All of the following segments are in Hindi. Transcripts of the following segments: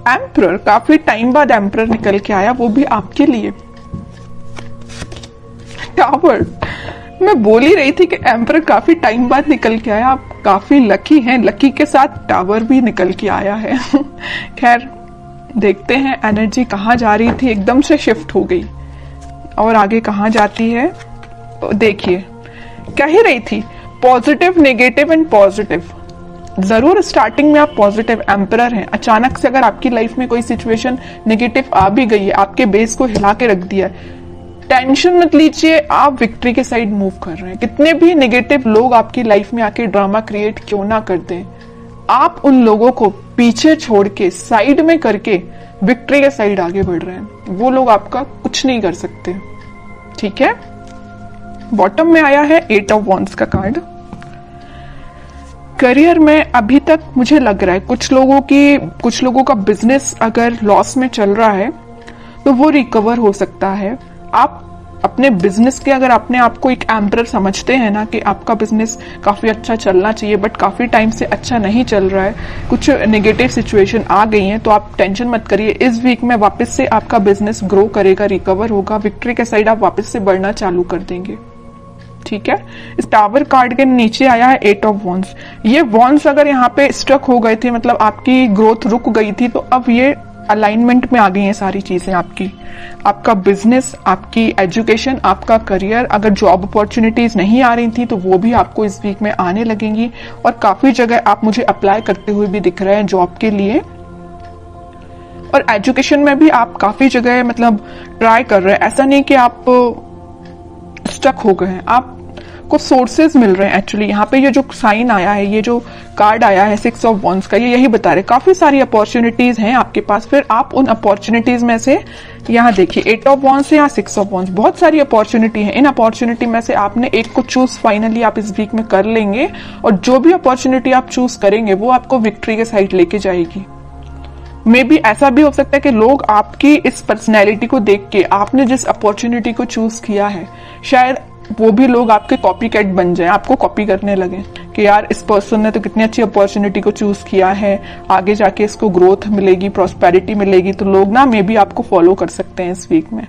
एम्परर, काफी टाइम बाद एम्परर निकल के आया, वो भी आपके लिए। टावर, मैं बोल ही रही थी कि एम्परर काफी टाइम बाद निकल के आया, आप काफी लकी हैं, लकी के साथ टावर भी निकल के आया है। खैर देखते हैं एनर्जी कहाँ जा रही थी, एकदम से शिफ्ट हो गई और आगे कहाँ जाती है। देखिए कह ही रही थी पॉजिटिव, नेगेटिव एंड पॉजिटिव। जरूर स्टार्टिंग में आप पॉजिटिव एम्परर हैं, अचानक से अगर आपकी लाइफ में कोई सिचुएशन नेगेटिव आ भी गई है, आपके बेस को हिला के रख दिया है, टेंशन मत लीजिए, आप विक्ट्री के साइड मूव कर रहे हैं। कितने भी नेगेटिव लोग आपकी लाइफ में आके ड्रामा क्रिएट क्यों ना कर दें, आप उन लोगों को पीछे छोड़ के साइड में करके विक्ट्री के साइड आगे बढ़ रहे हैं। वो लोग आपका कुछ नहीं कर सकते, ठीक है। बॉटम में आया है 8 ऑफ वॉन्ड्स का कार्ड। करियर में अभी तक मुझे लग रहा है कुछ लोगों का बिजनेस अगर लॉस में चल रहा है तो वो रिकवर हो सकता है। आप अपने बिजनेस के अगर अपने आप को एक एम्परर समझते हैं ना कि आपका बिजनेस काफी अच्छा चलना चाहिए बट काफी टाइम से अच्छा नहीं चल रहा है, कुछ नेगेटिव सिचुएशन आ गई हैं, तो आप टेंशन मत करिए। इस वीक में वापस से आपका बिजनेस ग्रो करेगा, रिकवर होगा, विक्ट्री के साइड आप वापस से बढ़ना चालू कर देंगे, ठीक है। इस टावर कार्ड के नीचे आया है 8 ऑफ वॉन्ड्स। ये वॉन्ड्स अगर यहाँ पे स्टक हो गए थे, मतलब आपकी ग्रोथ रुक गई थी, तो अब ये अलाइनमेंट में आ गई हैं सारी चीजें आपकी। आपका बिजनेस, आपकी एजुकेशन, आपका करियर, अगर जॉब अपॉर्चुनिटीज नहीं आ रही थी तो वो भी आपको इस वीक में आने लगेंगी। और काफी जगह आप मुझे अप्लाई करते हुए भी दिख रहे हैं जॉब के लिए। और एजुकेशन में भी आप काफी जगह मतलब ट्राई कर रहे हैं, ऐसा नहीं कि आप स्टक हो गए हैं, आपको सोर्सेज मिल रहे हैं। एक्चुअली यहाँ पे ये जो साइन आया है, ये जो कार्ड आया है 6 ऑफ वॉन्ड्स का, ये यही बता रहे काफी सारी अपॉर्चुनिटीज हैं आपके पास। फिर आप उन अपॉर्चुनिटीज में से, यहाँ देखिए 8 ऑफ वॉन्ड्स से यहाँ 6 ऑफ वॉन्ड्स, बहुत सारी अपॉर्चुनिटी है। इन अपॉर्चुनिटी में से आपने एक को चूज फाइनली आप इस वीक में कर लेंगे, और जो भी अपॉर्चुनिटी आप चूज करेंगे वो आपको विक्ट्री के साइड लेके जाएगी। मे बी ऐसा भी हो सकता है कि लोग आपकी इस पर्सनैलिटी को देख के, आपने जिस अपॉर्चुनिटी को चूज किया है, शायद वो भी लोग आपके कॉपी कैट बन जाए, आपको कॉपी करने लगे कि यार इस पर्सन ने तो कितनी अच्छी अपॉर्चुनिटी को चूज किया है, आगे जाके इसको ग्रोथ मिलेगी, प्रॉस्पेरिटी मिलेगी। तो लोग ना मे बी आपको फॉलो कर सकते हैं इस वीक में,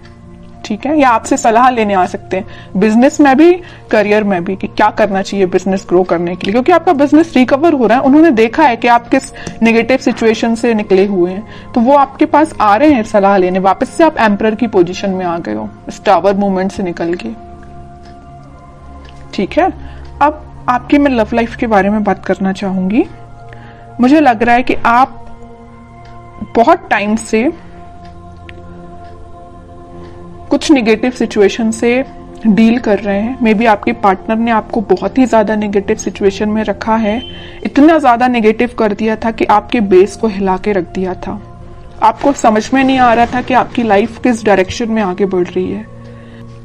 ठीक है, या आपसे सलाह लेने आ सकते हैं बिजनेस में भी, करियर में भी, कि क्या करना चाहिए बिजनेस ग्रो करने के लिए, क्योंकि आपका बिजनेस रिकवर हो रहा है। उन्होंने देखा है कि आप किस नेगेटिव सिचुएशन से निकले हुए हैं, तो वो आपके पास आ रहे हैं सलाह लेने। वापस से आप एम्परर की पोजीशन में आ गए हो इस टावर मूवमेंट से निकल के, ठीक है। अब आपकी मैं लव लाइफ के बारे में बात करना चाहूंगी। मुझे लग रहा है कि आप बहुत टाइम से कुछ नेगेटिव सिचुएशन से डील कर रहे हैं। मे बी आपके पार्टनर ने आपको बहुत ही ज्यादा नेगेटिव सिचुएशन में रखा है, इतना ज्यादा नेगेटिव कर दिया था कि आपके बेस को हिला के रख दिया था। आपको समझ में नहीं आ रहा था कि आपकी लाइफ किस डायरेक्शन में आगे बढ़ रही है,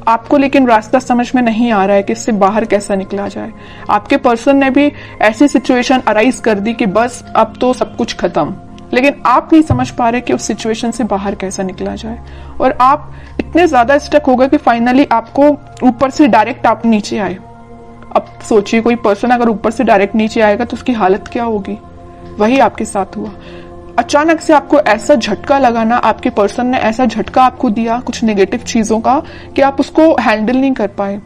आपको लेकिन रास्ता समझ में नहीं आ रहा है कि इससे बाहर कैसा निकला जाए। आपके पर्सन ने भी ऐसी सिचुएशन अराइज कर दी कि बस अब तो सब कुछ खत्म, लेकिन आप नहीं समझ पा रहे कि उस सिचुएशन से बाहर कैसा निकला जाए। और आप इतने ज्यादा स्टक हो गए कि फाइनली आपको ऊपर से डायरेक्ट आप नीचे आए। अब सोचिए कोई पर्सन अगर ऊपर से डायरेक्ट नीचे आएगा तो उसकी हालत क्या होगी, वही आपके साथ हुआ। अचानक से आपको ऐसा झटका लगाना, आपके पर्सन ने ऐसा झटका आपको दिया कुछ नेगेटिव चीजों का कि आप उसको हैंडल नहीं कर पाए।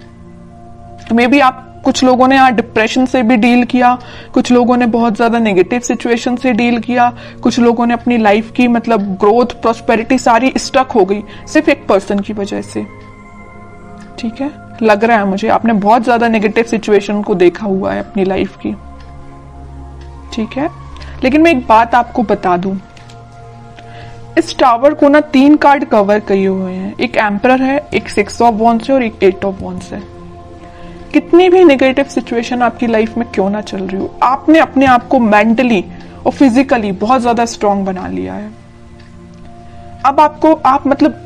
मे बी आप, कुछ लोगों ने यहाँ डिप्रेशन से भी डील किया, कुछ लोगों ने बहुत ज्यादा नेगेटिव सिचुएशन से डील किया, कुछ लोगों ने अपनी लाइफ की मतलब ग्रोथ, प्रॉस्पेरिटी सारी स्टक हो गई सिर्फ एक पर्सन की वजह से, ठीक है। लग रहा है मुझे आपने बहुत ज्यादा नेगेटिव सिचुएशन को देखा हुआ है अपनी लाइफ की, ठीक है। लेकिन मैं एक बात आपको बता दूं, इस टावर को ना 3 कार्ड कवर किए हुए हैं। एक एम्परर है, एक 6 ऑफ वॉन्ड्स है और एक 8 ऑफ वॉन्ड्स है। कितनी भी नेगेटिव सिचुएशन आपकी लाइफ में क्यों ना चल रही हो, आपने अपने आप को मेंटली और फिजिकली बहुत ज्यादा स्ट्रांग बना लिया है। अब आपको, आप मतलब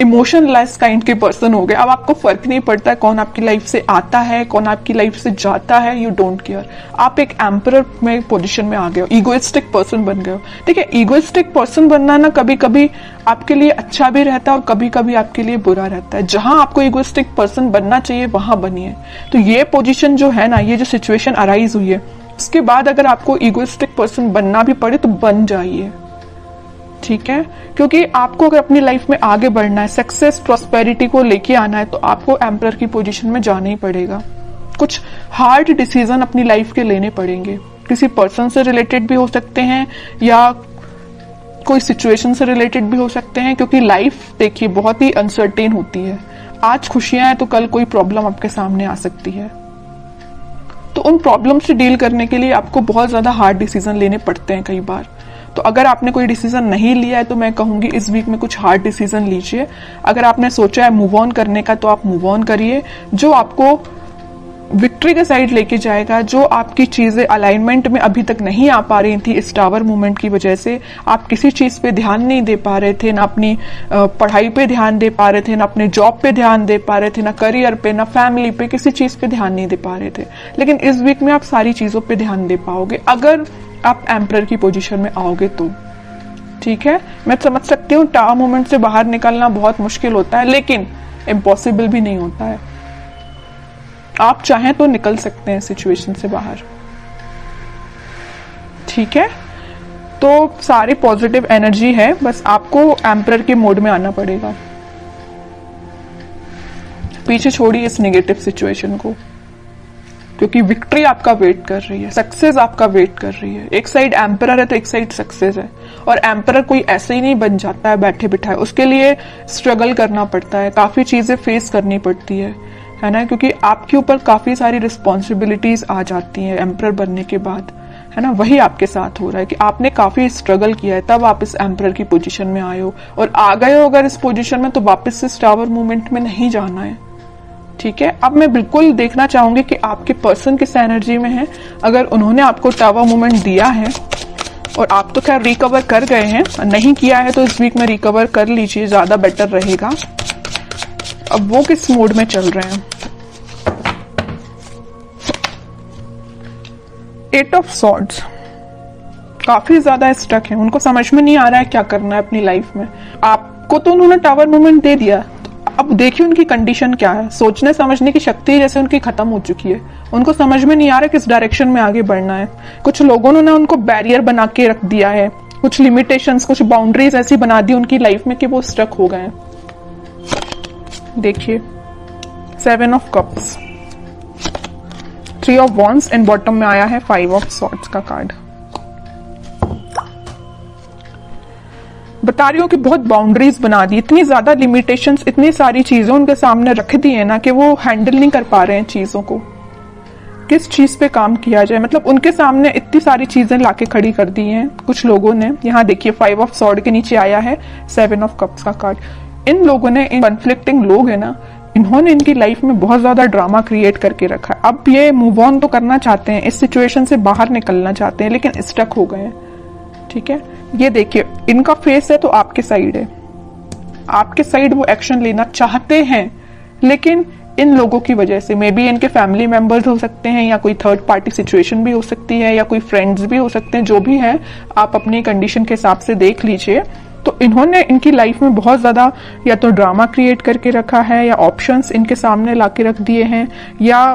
इमोशनलेस काइंड के पर्सन हो गए। अब आपको फर्क नहीं पड़ता कौन आपकी लाइफ से आता है, कौन आपकी लाइफ से जाता है, यू डोंट केयर। आप एक एम्परर में पोजीशन में आ गए हो, ईगोइस्टिक पर्सन बन गए हो। ठीक है, ईगोइस्टिक पर्सन बनना ना कभी कभी आपके लिए अच्छा भी रहता है और कभी कभी आपके लिए बुरा रहता है। जहां आपको ईगोइस्टिक पर्सन बनना चाहिए वहां बनिए। तो ये पोजीशन जो है ना, ये जो सिचुएशन अराइज हुई है, उसके बाद अगर आपको ईगोइस्टिक पर्सन बनना भी पड़े तो बन जाइए। ठीक है, क्योंकि आपको अगर अपनी लाइफ में आगे बढ़ना है, सक्सेस प्रॉस्पेरिटी को लेके आना है, तो आपको एम्परर की पोजीशन में जाना ही पड़ेगा। कुछ हार्ड डिसीजन अपनी लाइफ के लेने पड़ेंगे, किसी पर्सन से रिलेटेड भी हो सकते हैं या कोई सिचुएशन से रिलेटेड भी हो सकते हैं, क्योंकि लाइफ देखिए बहुत ही अनसर्टेन होती है। आज खुशियां हैं तो कल कोई प्रॉब्लम आपके सामने आ सकती है। तो उन प्रॉब्लम से डील करने के लिए आपको बहुत ज्यादा हार्ड डिसीजन लेने पड़ते हैं कई बार। तो अगर आपने कोई डिसीजन नहीं लिया है तो मैं कहूंगी इस वीक में कुछ हार्ड डिसीजन लीजिए। अगर आपने सोचा है मूव ऑन करने का तो आप मूव ऑन करिए, जो आपको विक्ट्री के साइड लेके जाएगा। जो आपकी चीजें अलाइनमेंट में अभी तक नहीं आ पा रही थी इस टावर मूवमेंट की वजह से, आप किसी चीज पे ध्यान नहीं दे पा रहे थे, ना अपनी पढ़ाई पे ध्यान दे पा रहे थे, ना अपने जॉब पे ध्यान दे पा रहे थे, ना करियर पे, ना फैमिली पे, किसी चीज पे ध्यान नहीं दे पा रहे थे। लेकिन इस वीक में आप सारी चीजों पे ध्यान दे पाओगे अगर आप एम्परर की पोजीशन में आओगे तो। ठीक है, मैं समझ सकती हूँ टावर मूवमेंट से बाहर निकलना बहुत मुश्किल होता है, लेकिन इम्पॉसिबल भी नहीं होता है। आप चाहें तो निकल सकते हैं सिचुएशन से बाहर। ठीक है, तो सारी पॉजिटिव एनर्जी है, बस आपको एम्परर के मोड में आना पड़ेगा। पीछे छोड़िए इस नेगेटिव सिचुएशन को, क्योंकि विक्ट्री आपका वेट कर रही है, सक्सेस आपका वेट कर रही है। एक साइड एम्परर है तो एक साइड सक्सेस है, और एम्परर कोई ऐसे ही नहीं बन जाता है बैठे बिठाए, उसके लिए स्ट्रगल करना पड़ता है, काफी चीजें फेस करनी पड़ती है ना, क्योंकि आपके ऊपर काफी सारी रिस्पॉन्सिबिलिटीज आ जाती हैं एम्परर बनने के बाद, है ना। वही आपके साथ हो रहा है कि आपने काफी स्ट्रगल किया है, तब आप इस एम्परर की पोजीशन में आए हो, और आ गए हो अगर इस पोजीशन में तो वापस से टावर मूवमेंट में नहीं जाना है। ठीक है, अब मैं बिल्कुल देखना चाहूंगी कि आपके पर्सन किस एनर्जी में है। अगर उन्होंने आपको टावर मूवमेंट दिया है और आप तो खैर रिकवर कर गए हैं, नहीं किया है तो इस वीक में रिकवर कर लीजिए, ज्यादा बेटर रहेगा। अब वो किस मोड में चल रहे हैं? 8 ऑफ सॉर्ड्स, काफी ज्यादा स्टक है, उनको समझ में नहीं आ रहा है क्या करना है अपनी लाइफ में। आपको तो उन्होंने टावर मूवमेंट दे दिया, अब देखिए उनकी कंडीशन क्या है। सोचने समझने की शक्ति जैसे उनकी खत्म हो चुकी है, उनको समझ में नहीं आ रहा किस डायरेक्शन में आगे बढ़ना है। कुछ लोगों ने उनको बैरियर बना के रख दिया है, कुछ लिमिटेशंस, कुछ बाउंड्रीज ऐसी बना दी उनकी लाइफ में कि वो स्टक हो गए हैं। देखिए 7 of cups, 3 of wands and bottom में आया है 5 ऑफ सॉर्ड्स का कार्ड। बता रही हूँ कि बहुत बाउंड्रीज बना दी, इतनी ज्यादा लिमिटेशंस, इतनी सारी चीजें उनके सामने रख दी है ना कि वो हैंडल नहीं कर पा रहे हैं चीजों को। किस चीज पे काम किया जाए, मतलब उनके सामने इतनी सारी चीजें लाके खड़ी कर दी हैं कुछ लोगों ने। यहाँ देखिए 5 ऑफ सॉर्ड के नीचे आया है 7 ऑफ कप्स का कार्ड। इन लोगों ने, इन कॉन्फ्लिक्टिंग लोग है ना, इन्होंने इनकी लाइफ में बहुत ज्यादा ड्रामा क्रिएट करके रखा है। अब ये मूव ऑन तो करना चाहते हैं, इस सिचुएशन से बाहर निकलना चाहते हैं, लेकिन स्टक हो गए हैं। ठीक है, ये देखिए इनका फेस है तो आपके साइड है, आपके साइड वो एक्शन लेना चाहते हैं, लेकिन इन लोगों की वजह से, मे बी इनके फैमिली मेंबर्स हो सकते हैं, या कोई थर्ड पार्टी सिचुएशन भी हो सकती है, या कोई फ्रेंड्स भी हो सकते हैं, जो भी है आप अपनी कंडीशन के हिसाब से देख लीजिए। तो इन्होंने इनकी लाइफ में बहुत ज्यादा या तो ड्रामा क्रिएट करके रखा है, या ऑप्शंस इनके सामने लाके रख दिए हैं, या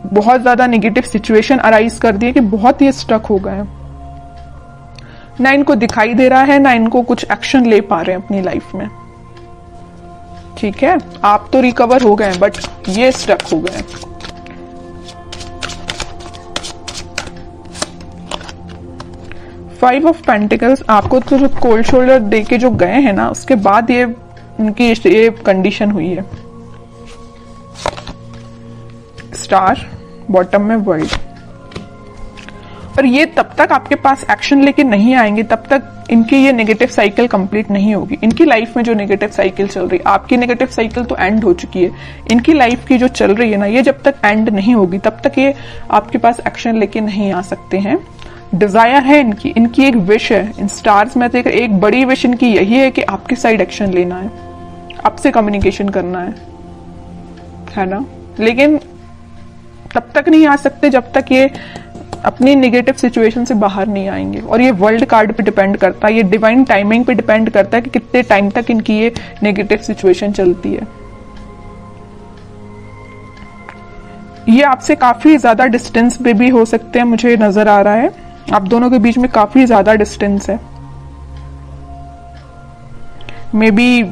बहुत ज्यादा नेगेटिव सिचुएशन अराइज कर दिए कि बहुत ही स्टक हो गए। ना इनको दिखाई दे रहा है, ना इनको कुछ एक्शन ले पा रहे हैं अपनी लाइफ में। ठीक है, आप तो रिकवर हो गए, बट ये स्टक हो गए। फाइव ऑफ पेंटिकल्स, आपको तो जो कोल्ड शोल्डर दे के जो गए हैं ना, उसके बाद ये उनकी ये कंडीशन हुई है। स्टार, बॉटम में वर्ल्ड। और ये तब तक आपके पास एक्शन लेके नहीं आएंगे, तब तक इनकी ये नेगेटिव साइकिल कंप्लीट नहीं होगी। इनकी लाइफ में जो नेगेटिव साइकिल चल रही है, आपकी नेगेटिव साइकिल तो एंड हो चुकी है, इनकी लाइफ की जो चल रही है ना, ये जब तक एंड नहीं होगी तब तक ये आपके पास एक्शन लेके नहीं आ सकते हैं। डिजायर है इनकी, इनकी एक विश है। इन स्टार्स में देख एक बड़ी विश इनकी यही है कि आपकी साइड एक्शन लेना है, आपसे कम्युनिकेशन करना है ना। लेकिन तब तक नहीं आ सकते जब तक ये अपनी नेगेटिव सिचुएशन से बाहर नहीं आएंगे। और ये वर्ल्ड कार्ड पे डिपेंड करता है, ये डिवाइन टाइमिंग पे डिपेंड करता है कि कितने टाइम तक इनकी ये नेगेटिव सिचुएशन चलती है। ये आपसे काफी ज्यादा डिस्टेंस पे भी हो सकते हैं, मुझे नजर आ रहा है आप दोनों के बीच में काफी ज्यादा डिस्टेंस है। मे बी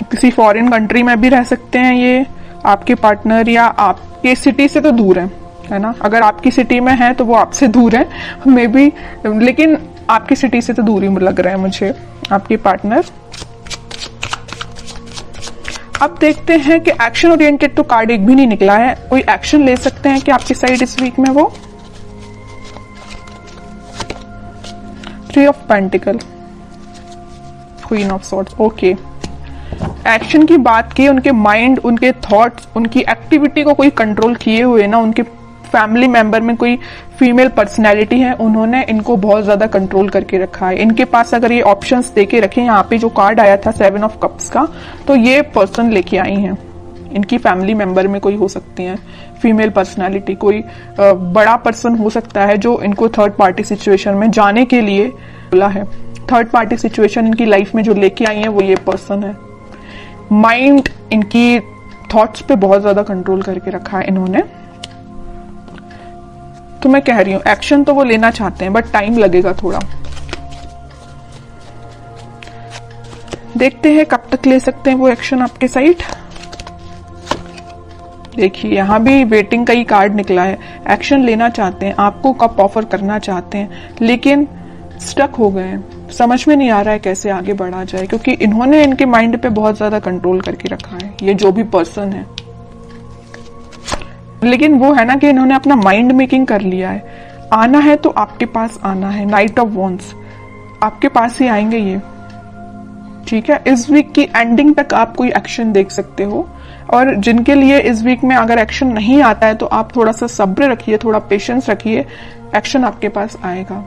किसी फॉरेन कंट्री में भी रह सकते हैं ये आपके पार्टनर, या आपके सिटी से तो दूर है ना। अगर आपकी सिटी में है तो वो आपसे दूर है मे बी, लेकिन आपकी सिटी से तो दूर ही लग रहा है मुझे आपके पार्टनर। अब देखते हैं कि एक्शन ओरिएंटेड तो कार्ड एक भी नहीं निकला है, कोई एक्शन ले सकते हैं कि आपकी साइड इस वीक में वो। 3 of pentacle, queen of swords. Okay, action की बात की, उनके माइंड, उनके थॉट्स, उनकी एक्टिविटी को कोई कंट्रोल किए हुए ना, उनके फैमिली मेंबर में कोई फीमेल पर्सनैलिटी है, उन्होंने इनको बहुत ज्यादा कंट्रोल करके रखा है। इनके पास अगर ये ऑप्शंस देके रखे, यहाँ पे जो कार्ड आया था 7 ऑफ कप्स का, तो ये पर्सन लेके आई हैं। इनकी फैमिली मेंबर में कोई हो सकती है फीमेल पर्सनैलिटी, कोई बड़ा पर्सन हो सकता है जो इनको थर्ड पार्टी सिचुएशन में जाने के लिए बोला है। थर्ड पार्टी सिचुएशन इनकी लाइफ में जो लेके आई है वो ये पर्सन है। माइंड, इनकी थॉट्स पे बहुत ज्यादा कंट्रोल करके रखा है इन्होंने। तो मैं कह रही हूं एक्शन तो वो लेना चाहते हैं, बट टाइम लगेगा थोड़ा। देखते हैं कब तक ले सकते हैं वो एक्शन आपके साइड। देखिए यहां भी वेटिंग का ही कार्ड निकला है। एक्शन लेना चाहते हैं, आपको कब ऑफर करना चाहते हैं, लेकिन स्टक हो गए हैं, समझ में नहीं आ रहा है कैसे आगे बढ़ा जाए, क्योंकि इन्होंने इनके माइंड पे बहुत ज्यादा कंट्रोल करके रखा है, ये जो भी पर्सन है। लेकिन वो है ना कि इन्होंने अपना माइंड मेकिंग कर लिया है। आना है तो आपके पास आना है। नाइट ऑफ वॉन्ड्स, आपके पास ही आएंगे ये, ठीक है। इस वीक की एंडिंग तक आप कोई एक्शन देख सकते हो, और जिनके लिए इस वीक में अगर एक्शन नहीं आता है तो आप थोड़ा सा सब्र रखिए, थोड़ा पेशेंस रखिए, एक्शन आपके पास आएगा।